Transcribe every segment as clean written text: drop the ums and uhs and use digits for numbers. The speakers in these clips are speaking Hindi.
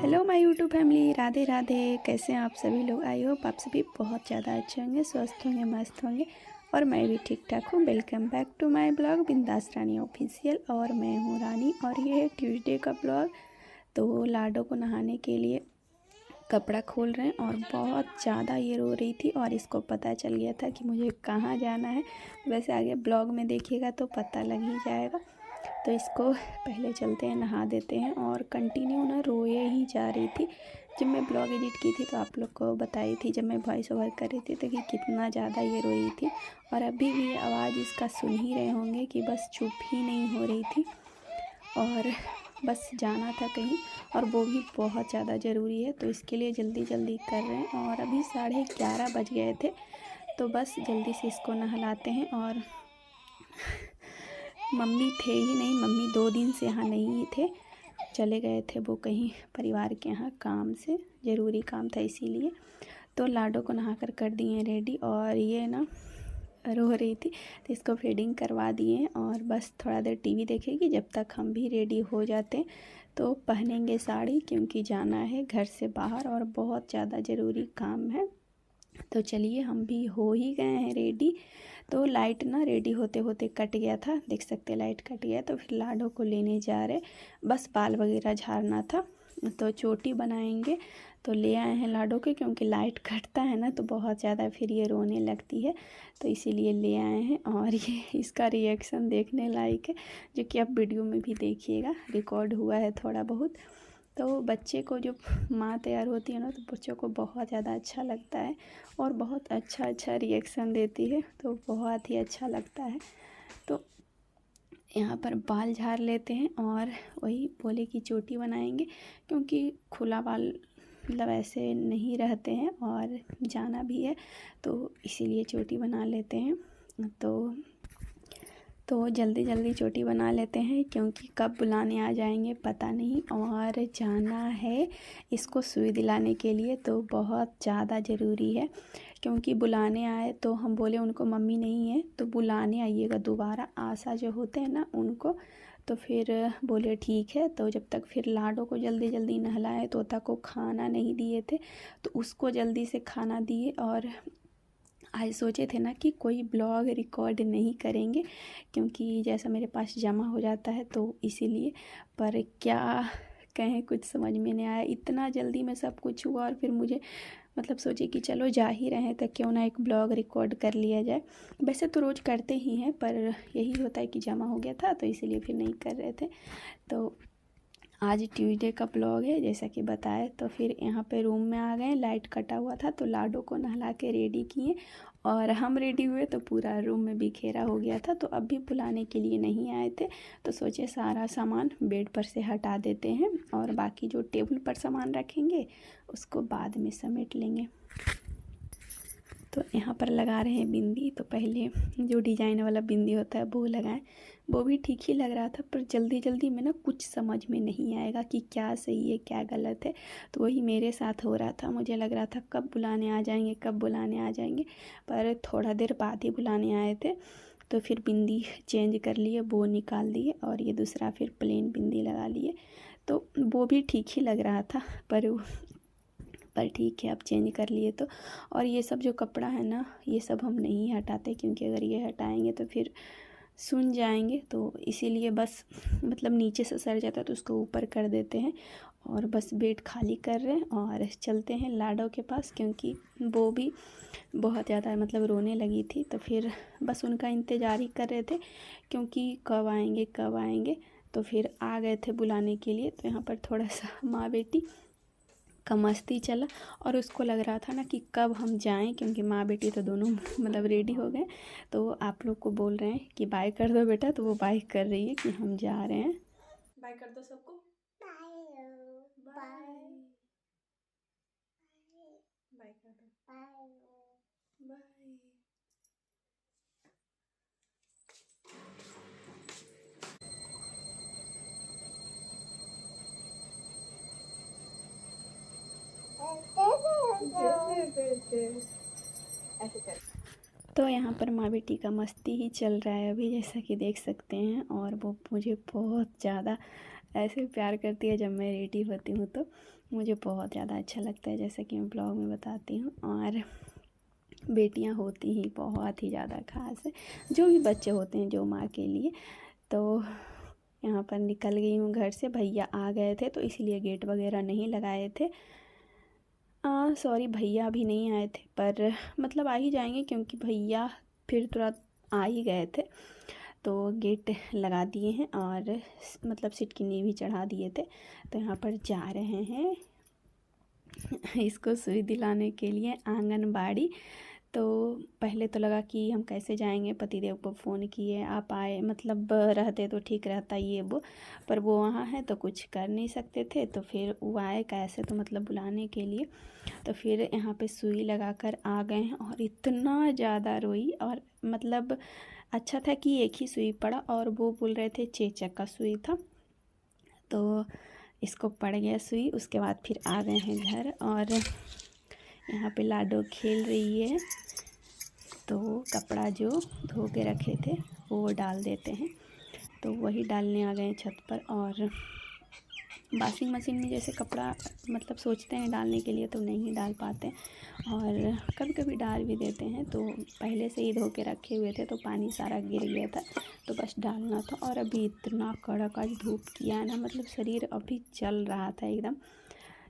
Hello my YouTube family, Radhe Radhe. कैसे हैं आप सभी लोग? आई होप आप सभी बहुत ज़्यादा अच्छे होंगे, स्वस्थ होंगे, मस्त होंगे और मैं भी ठीक ठाक हूँ। Welcome back to my blog Bindaas Rani official. और मैं हूँ रानी और ये है ट्यूसडे का ब्लॉग। तो लाडो को नहाने के लिए कपड़ा खोल रहे हैं और बहुत ज़्यादा ये रो रही थी और इसको पता चल गया था कि मुझे कहाँ जाना है। वैसे आगे ब्लॉग में देखिएगा तो पता लग ही जाएगा। तो इसको पहले चलते हैं, नहा देते हैं। और कंटिन्यू ना रोए ही जा रही थी। जब मैं ब्लॉग एडिट की थी तो आप लोग को बताई थी, जब मैं वॉइस ओवर कर रही थी तो कि कितना ज़्यादा ये रोई थी। और अभी भी आवाज़ इसका सुन ही रहे होंगे कि बस चुप ही नहीं हो रही थी और बस जाना था कहीं, और वो भी बहुत ज़्यादा ज़रूरी है। तो इसके लिए जल्दी जल्दी कर रहे हैं और अभी 11:30 बज गए थे। तो बस जल्दी से इसको नहलाते हैं। और मम्मी थे ही नहीं, मम्मी 2 दिन से यहाँ नहीं थे, चले गए थे वो कहीं परिवार के यहाँ काम से, ज़रूरी काम था इसीलिए। तो लाडो को नहा कर दिए रेडी और ये ना रो रही थी तो इसको फीडिंग करवा दिए और बस थोड़ा देर टीवी देखेगी जब तक हम भी रेडी हो जाते हैं। तो पहनेंगे साड़ी क्योंकि जाना है घर से बाहर और बहुत ज़्यादा ज़रूरी काम है। तो चलिए हम भी हो ही गए हैं रेडी। तो लाइट ना रेडी होते होते कट गया था, देख सकते लाइट कट गया। तो फिर लाडो को लेने जा रहे, बस बाल वगैरह झाड़ना था। तो चोटी बनाएंगे तो ले आए हैं लाडो के, क्योंकि लाइट कटता है ना तो बहुत ज़्यादा फिर ये रोने लगती है, तो इसीलिए ले आए हैं। और ये इसका रिएक्शन देखने लायक है, जो कि आप वीडियो में भी देखिएगा, रिकॉर्ड हुआ है थोड़ा बहुत। तो बच्चे को जो माँ तैयार होती है ना तो बच्चों को बहुत ज़्यादा अच्छा लगता है और बहुत अच्छा रिएक्शन देती है, तो बहुत ही अच्छा लगता है। तो यहाँ पर बाल झाड़ लेते हैं और वही बोले कि चोटी बनाएंगे, क्योंकि खुला बाल मतलब ऐसे नहीं रहते हैं और जाना भी है, तो इसीलिए चोटी बना लेते हैं। तो जल्दी जल्दी चोटी बना लेते हैं, क्योंकि कब बुलाने आ जाएंगे पता नहीं। और जाना है इसको सुई दिलाने के लिए, तो बहुत ज़्यादा ज़रूरी है, क्योंकि बुलाने आए तो हम बोले उनको मम्मी नहीं है तो बुलाने आइएगा दोबारा, आशा जो होते हैं ना उनको। तो फिर बोले ठीक है। तो जब तक फिर लाडो को जल्दी जल्दी नहलाए, तोता को खाना नहीं दिए थे तो उसको जल्दी से खाना दिए। और आज सोचे थे ना कि कोई ब्लॉग रिकॉर्ड नहीं करेंगे, क्योंकि जैसा मेरे पास जमा हो जाता है तो इसीलिए। पर क्या कहें, कुछ समझ में नहीं आया, इतना जल्दी में सब कुछ हुआ और फिर मुझे मतलब सोचे कि चलो जा ही रहे हैं तो क्यों ना एक ब्लॉग रिकॉर्ड कर लिया जाए। वैसे तो रोज़ करते ही हैं, पर यही होता है कि जमा हो गया था तो इसीलिए फिर नहीं कर रहे थे। तो आज ट्यूसडे का ब्लॉग है जैसा कि बताए। तो फिर यहाँ पे रूम में आ गए, लाइट कटा हुआ था तो लाडो को नहला के रेडी किए और हम रेडी हुए तो पूरा रूम में बिखेरा हो गया था। तो अब भी बुलाने के लिए नहीं आए थे, तो सोचे सारा सामान बेड पर से हटा देते हैं और बाकी जो टेबल पर सामान रखेंगे उसको बाद में समेट लेंगे। तो यहाँ पर लगा रहे हैं बिंदी। तो पहले जो डिजाइन वाला बिंदी होता है वो लगाएं, वो भी ठीक ही लग रहा था, पर जल्दी जल्दी में ना कुछ समझ में नहीं आएगा कि क्या सही है क्या गलत है। तो वही मेरे साथ हो रहा था, मुझे लग रहा था कब बुलाने आ जाएंगे कब बुलाने आ जाएंगे, पर थोड़ा देर बाद ही बुलाने आए थे। तो फिर बिंदी चेंज कर लिए, वो निकाल दिए और ये दूसरा फिर प्लेन बिंदी लगा लिए। तो वो भी ठीक ही लग रहा था, पर ठीक है अब चेंज कर लिए तो। और ये सब जो कपड़ा है ना ये सब हम नहीं हटाते, क्योंकि अगर ये हटाएंगे तो फिर सुन जाएंगे, तो इसीलिए बस मतलब नीचे से सर जाता है तो उसको ऊपर कर देते हैं। और बस बेड खाली कर रहे हैं और चलते हैं लाडो के पास, क्योंकि वो भी बहुत ज़्यादा मतलब रोने लगी थी। तो फिर बस उनका इंतज़ार ही कर रहे थे, क्योंकि कब आएंगे कब आएंगे। तो फिर आ गए थे बुलाने के लिए। तो यहाँ पर थोड़ा सा माँ बेटी का मस्ती चला और उसको लग रहा था ना कि कब हम जाएं, क्योंकि माँ बेटी तो दोनों मतलब रेडी हो गए। तो आप लोग को बोल रहे हैं कि बाय कर दो बेटा, तो वो बाय कर रही है कि हम जा रहे हैं। बाय कर दो सबको, बाय बाय कर दो, बाय। ऐसे कर। तो यहाँ पर माँ बेटी का मस्ती ही चल रहा है अभी, जैसा कि देख सकते हैं। और वो मुझे बहुत ज़्यादा ऐसे प्यार करती है जब मैं रेडी होती हूँ, तो मुझे बहुत ज़्यादा अच्छा लगता है, जैसा कि मैं ब्लॉग में बताती हूँ। और बेटियाँ होती ही बहुत ही ज़्यादा ख़ास है, जो भी बच्चे होते हैं जो माँ के लिए। तो यहाँ पर निकल गई हूँ घर से, भैया आ गए थे तो इसलिए गेट वगैरह नहीं लगाए थे। सॉरी, भैया अभी नहीं आए थे, पर मतलब आ ही जाएंगे, क्योंकि भैया फिर तुरंत आ ही गए थे। तो गेट लगा दिए हैं और मतलब सीट की नींव भी चढ़ा दिए थे। तो यहाँ पर जा रहे हैं इसको सुई दिलाने के लिए आंगनबाड़ी। तो पहले तो लगा कि हम कैसे जाएंगे, पतिदेव को फ़ोन किए, आप आए, मतलब रहते तो ठीक रहता ये वो, पर वो वहाँ है तो कुछ कर नहीं सकते थे। तो फिर वो आए कैसे, तो मतलब बुलाने के लिए। तो फिर यहाँ पे सुई लगाकर आ गए हैं और इतना ज़्यादा रोई। और मतलब अच्छा था कि एक ही सुई पड़ा, और वो बोल रहे थे चेचक का सुई था, तो इसको पड़ गया सुई। उसके बाद फिर आ गए हैं घर, और यहाँ पे लाडो खेल रही है। तो कपड़ा जो धो के रखे थे वो डाल देते हैं, तो वही डालने आ गए हैं छत पर। और वॉशिंग मशीन में जैसे कपड़ा मतलब सोचते हैं डालने के लिए तो नहीं डाल पाते, और कभी कभी डाल भी देते हैं। तो पहले से ही धो के रखे हुए थे तो पानी सारा गिर गया था, तो बस डालना था। और अभी इतना कड़क आज धूप किया है ना, मतलब शरीर अभी चल रहा था एकदम।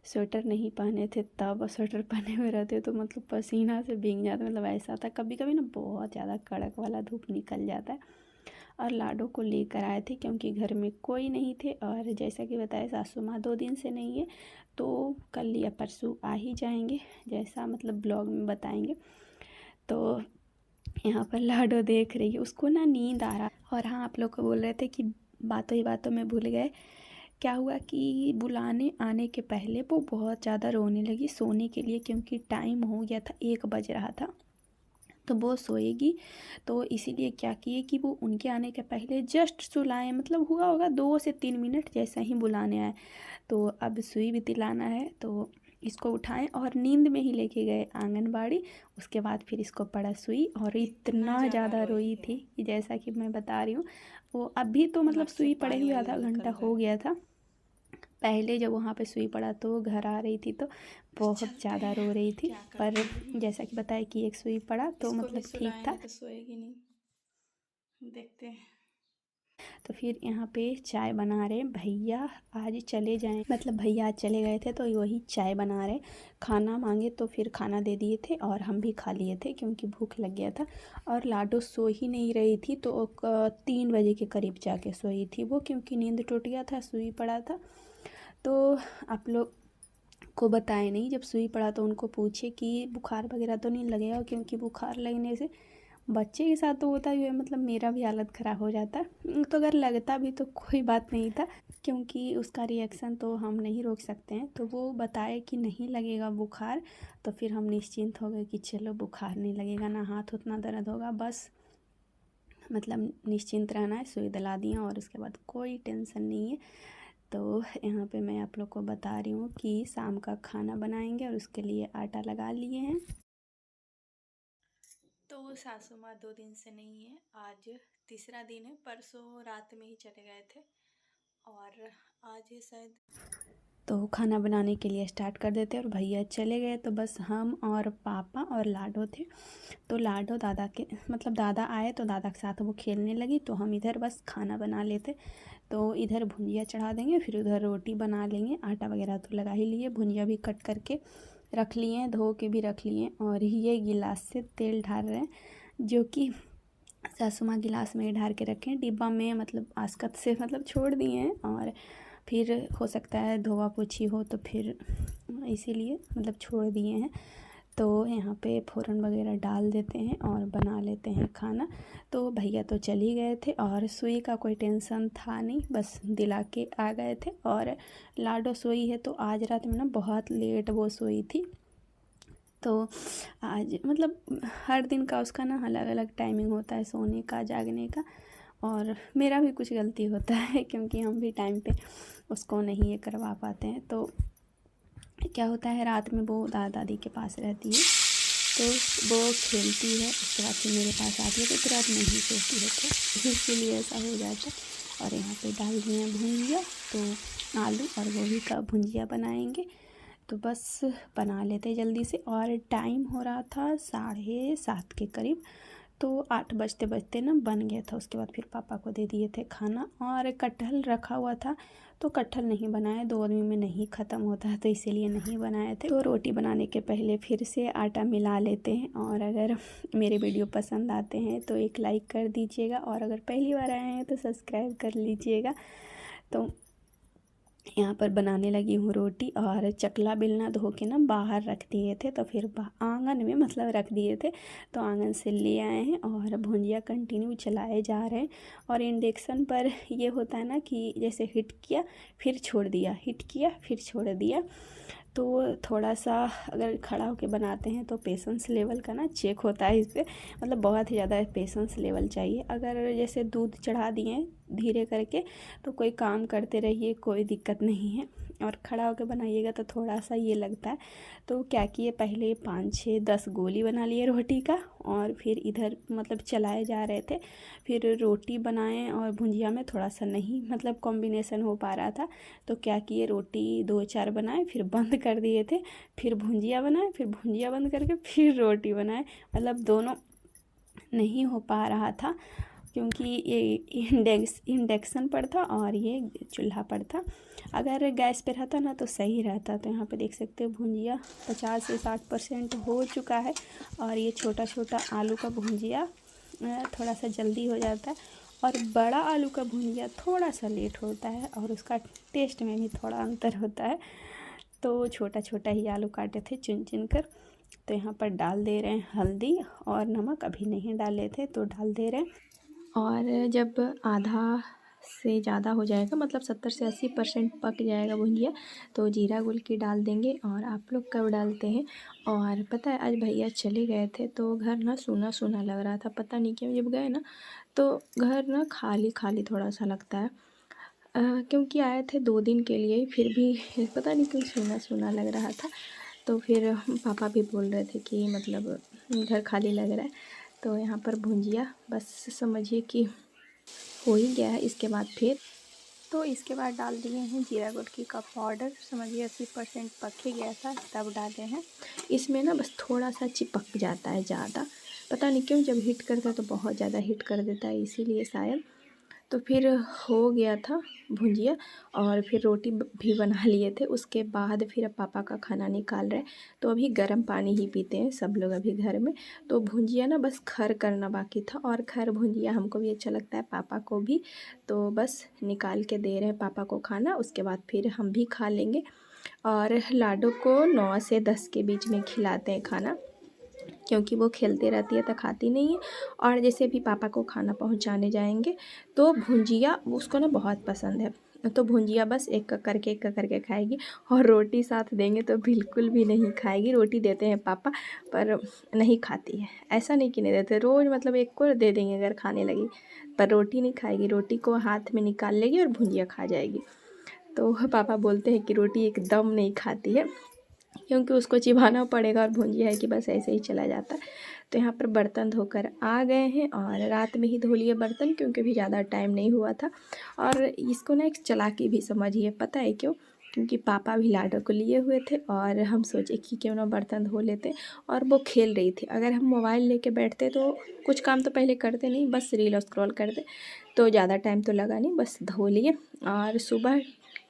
स्वेटर नहीं पहने थे तब, स्वेटर पहने हुए रहते तो मतलब पसीना से भीग जाता, मतलब ऐसा था। कभी कभी ना बहुत ज़्यादा कड़क वाला धूप निकल जाता है। और लाडो को लेकर आए थे क्योंकि घर में कोई नहीं थे, और जैसा कि बताया सासू माँ 2 दिन से नहीं है, तो कल या परसों आ ही जाएंगे, जैसा मतलब ब्लॉग में बताएंगे। तो यहाँ पर लाडो देख रही है, उसको ना नींद आ रहा। और हाँ, आप लोग को बोल रहे थे कि बातों ही बातों में भूल गए, क्या हुआ कि बुलाने आने के पहले वो बहुत ज़्यादा रोने लगी सोने के लिए, क्योंकि टाइम हो गया था, 1 बज रहा था, तो वो सोएगी। तो इसीलिए क्या किए कि वो उनके आने के पहले जस्ट सुलाएं, मतलब हुआ होगा 2 से 3 मिनट, जैसा ही बुलाने आए। तो अब सुई भी दिलाना है, तो इसको उठाएं और नींद में ही लेके गए आंगनबाड़ी। उसके बाद फिर इसको पड़ा सुई, और इतना ज़्यादा रोई थी कि जैसा कि मैं बता रही हूँ। वो अभी तो मतलब सुई पड़े हुए आधा घंटा हो गया था, पहले जब वहाँ पे सुई पड़ा तो घर आ रही थी तो बहुत ज़्यादा रो रही थी। पर जैसा कि बताया कि एक सुई पड़ा तो मतलब ठीक था, तो सोएगी नहीं, देखते हैं। तो फिर यहाँ पे चाय बना रहे भैया, आज चले जाएं, मतलब भैया आज चले गए थे तो वही चाय बना रहे। खाना मांगे तो फिर खाना दे दिए थे, और हम भी खा लिए थे क्योंकि भूख लग गया था। और लाडो सो ही नहीं रही थी, तो 3 बजे के करीब जाके सोई थी वो, क्योंकि नींद टूट गया था, सुई पड़ा था। तो आप लोग को बताए नहीं, जब सुई पड़ा तो उनको पूछे कि बुखार वगैरह तो नहीं लगेगा, क्योंकि बुखार लगने से बच्चे के साथ तो होता ही है, मतलब मेरा भी हालत ख़राब हो जाता। तो अगर लगता भी तो कोई बात नहीं था, क्योंकि उसका रिएक्शन तो हम नहीं रोक सकते हैं। तो वो बताए कि नहीं लगेगा बुखार, तो फिर हम निश्चिंत हो गए कि चलो बुखार नहीं लगेगा, ना हाथ उतना दर्द होगा, बस मतलब निश्चिंत रहना है। सुई दिला दिया और उसके बाद कोई टेंशन नहीं है। तो यहाँ पे मैं आप लोग को बता रही हूँ कि शाम का खाना बनाएंगे, और उसके लिए आटा लगा लिए हैं। तो सासू माँ 2 दिन से नहीं है, आज तीसरा दिन है, परसों रात में ही चले गए थे और आज ही शायद। तो खाना बनाने के लिए स्टार्ट कर देते, और भैया चले गए तो बस हम और पापा और लाडो थे। तो लाडो दादा के मतलब दादा आए तो दादा के साथ वो खेलने लगी, तो हम इधर बस खाना बना लेते। तो इधर भुंजिया चढ़ा देंगे, फिर उधर रोटी बना लेंगे। आटा वगैरह तो लगा ही लिए, भुंजिया भी कट करके रख लिए हैं, धो के भी रख लिए। और ये गिलास से तेल ढार रहे हैं, जो कि सासू माँ गिलास में ही ढार के रखे हैं, डिब्बा में मतलब आसकत से मतलब छोड़ दिए हैं। और फिर हो सकता है धोआ पोछी हो तो फिर इसीलिए मतलब छोड़ दिए हैं। तो यहाँ पे फ़ोरन वगैरह डाल देते हैं और बना लेते हैं खाना। तो भैया तो चल ही गए थे, और सुई का कोई टेंशन था नहीं, बस दिला के आ गए थे। और लाडो सोई है, तो आज रात में ना बहुत लेट वो सोई थी। तो आज मतलब हर दिन का उसका ना अलग अलग टाइमिंग होता है सोने का, जागने का, और मेरा भी कुछ गलती होता है क्योंकि हम भी टाइम पे उसको नहीं ये करवा पाते हैं। तो क्या होता है, रात में वो दादा दादी के पास रहती है, तो वो खेलती है, उसके बाद फिर मेरे पास आती है तो तुरंत नहीं सोती है, तो इसीलिए ऐसा हो जाता है। और यहाँ पे डाल दिए हैं भुंजिया, तो आलू और गोभी का भुंजिया बनाएंगे, तो बस बना लेते जल्दी से। और टाइम हो रहा था 7:30 के करीब, तो 8 बजते बजते ना बन गया था। उसके बाद फिर पापा को दे दिए थे खाना। और कटहल रखा हुआ था तो कटहल नहीं बनाए, 2 आदमी में नहीं ख़त्म होता है, तो इसीलिए नहीं बनाए थे। तो रोटी बनाने के पहले फिर से आटा मिला लेते हैं। और अगर मेरे वीडियो पसंद आते हैं तो एक लाइक कर दीजिएगा, और अगर पहली बार आए हैं तो सब्सक्राइब कर लीजिएगा। तो यहाँ पर बनाने लगी हूँ रोटी। और चकला बेलना धो के ना बाहर रख दिए थे, तो फिर आंगन में मतलब रख दिए थे, तो आंगन से ले आए हैं और भुंजिया कंटिन्यू चलाए जा रहे हैं। और इंडक्शन पर ये होता है ना कि जैसे हिट किया फिर छोड़ दिया, हिट किया फिर छोड़ दिया, तो थोड़ा सा अगर खड़ा होकर बनाते हैं तो पेशेंस लेवल का ना चेक होता है इस पर, मतलब बहुत ही ज़्यादा पेशेंस लेवल चाहिए। अगर जैसे दूध चढ़ा दिए धीरे करके तो कोई काम करते रहिए, कोई दिक्कत नहीं है। और खड़ा होकर बनाइएगा तो थोड़ा सा ये लगता है। तो क्या किए, पहले 5, 6, 10 गोली बना लिए रोटी का, और फिर इधर मतलब चलाए जा रहे थे। फिर रोटी बनाए और भुंजिया में थोड़ा सा नहीं मतलब कॉम्बिनेशन हो पा रहा था, तो क्या किए, रोटी 2-4 बनाए फिर बंद कर दिए थे, फिर भुंजिया बनाए, फिर भुंजिया बंद करके फिर रोटी बनाए, मतलब दोनों नहीं हो पा रहा था, क्योंकि ये इंडक्शन पर था और ये चूल्हा पर था। अगर गैस पे रहता ना तो सही रहता। तो यहाँ पे देख सकते हो भुंजिया 50 से 60% हो चुका है। और ये छोटा छोटा आलू का भुंजिया थोड़ा सा जल्दी हो जाता है, और बड़ा आलू का भुंजिया थोड़ा सा लेट होता है, और उसका टेस्ट में भी थोड़ा अंतर होता है। तो छोटा छोटा ही आलू काटे थे चुन चुन कर। तो यहाँ पर डाल दे रहे हैं हल्दी और नमक, अभी नहीं डाले थे तो डाल दे रहे हैं। और जब आधा से ज़्यादा हो जाएगा, मतलब 70 से 80% पक जाएगा भुंजिया, तो जीरा गुलकी डाल देंगे। और आप लोग कब डालते हैं? और पता है आज भैया चले गए थे तो घर ना सूना सूना लग रहा था, पता नहीं क्यों। जब गए ना तो घर ना खाली खाली थोड़ा सा लगता है, क्योंकि आए थे 2 दिन के लिए, फिर भी पता नहीं क्यों सूना सूना लग रहा था। तो फिर पापा भी बोल रहे थे कि मतलब घर खाली लग रहा है। तो यहाँ पर भुंजिया बस समझिए कि हो ही गया है। इसके बाद फिर तो इसके बाद डाल दिए हैं जीरा गुड़की का पाउडर, समझिए 80% पक ही गया था तब डाले हैं। इसमें ना बस थोड़ा सा चिपक जाता है ज़्यादा, पता नहीं क्यों, जब हीट करता है तो बहुत ज़्यादा हीट कर देता है, इसीलिए शायद। तो फिर हो गया था भुंजिया, और फिर रोटी भी बना लिए थे। उसके बाद फिर अब पापा का खाना निकाल रहे हैं, तो अभी गर्म पानी ही पीते हैं सब लोग अभी घर में। तो भुंजिया ना बस खर करना बाकी था, और खर भुंजिया हमको भी अच्छा लगता है, पापा को भी। तो बस निकाल के दे रहे हैं पापा को खाना, उसके बाद फिर हम भी खा लेंगे। और लाडो को 9 से 10 के बीच में खिलाते हैं खाना, क्योंकि वो खेलते रहती है तो खाती नहीं है। और जैसे भी पापा को खाना पहुंचाने जाएंगे तो भुंजिया उसको ना बहुत पसंद है, तो भुंजिया बस एक करके खाएगी। और रोटी साथ देंगे तो बिल्कुल भी नहीं खाएगी। रोटी देते हैं पापा पर नहीं खाती है, ऐसा नहीं कि नहीं देते, रोज़ मतलब एक को दे देंगे अगर खाने लगी, पर रोटी नहीं खाएगी। रोटी को हाथ में निकाल लेगी और भुंजिया खा जाएगी। तो पापा बोलते हैं कि रोटी एकदम नहीं खाती है, क्योंकि उसको चिबाना पड़ेगा, और भुंजिया है कि बस ऐसे ही चला जाता है। तो यहाँ पर बर्तन धोकर आ गए हैं, और रात में ही धो लिए बर्तन, क्योंकि भी ज़्यादा टाइम नहीं हुआ था। और इसको ना एक चालाकी भी समझिए, पता है क्यों? क्योंकि पापा भी लाडो को लिए हुए थे, और हम सोचे कि क्यों ना बर्तन धो लेते, और वो खेल रही थी। अगर हम मोबाइल लेके बैठते तो कुछ काम तो पहले करते नहीं, बस रील स्क्रॉल करते, तो ज़्यादा टाइम तो लगा नहीं, बस धो लिए। और सुबह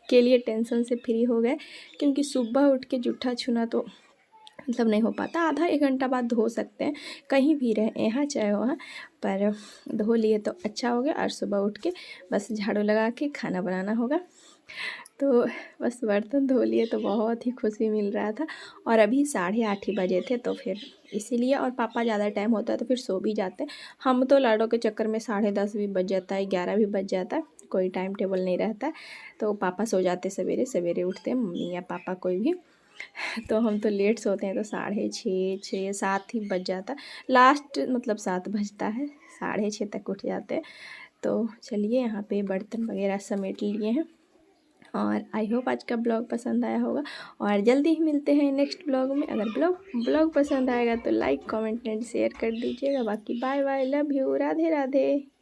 के लिए टेंशन से फ्री हो गए, क्योंकि सुबह उठ के जूठा छूना तो मतलब नहीं हो पाता। आधा 1 घंटा बाद धो सकते हैं, कहीं भी रहे, यहाँ चाहे वहाँ, पर धो लिए तो अच्छा हो गया। और सुबह उठ के बस झाड़ू लगा के खाना बनाना होगा। तो बस बर्तन धो लिए तो बहुत ही खुशी मिल रहा था। और अभी 8:30 ही बजे थे, तो फिर इसीलिए, और पापा ज़्यादा टाइम होता है तो फिर सो भी जाते हैं। हम तो लाडो के चक्कर में 10:30 भी बज जाता है, 11 भी बज जाता है, कोई टाइम टेबल नहीं रहता है। तो पापा सो जाते सवेरे सवेरे, उठते हैं मम्मी या पापा कोई भी। तो हम तो लेट सोते हैं, तो 6:30, 6, 7 ही बज जाता है, लास्ट मतलब 7 बजता है, 6:30 तक उठ जाते हैं। तो चलिए यहाँ पे बर्तन वगैरह समेट लिए हैं, और आई होप आज का ब्लॉग पसंद आया होगा और जल्दी ही मिलते हैं नेक्स्ट ब्लॉग में। अगर ब्लॉग पसंद आएगा तो लाइक कमेंट एंड शेयर कर दीजिएगा। बाकी bye bye, love you, Radhe Radhe.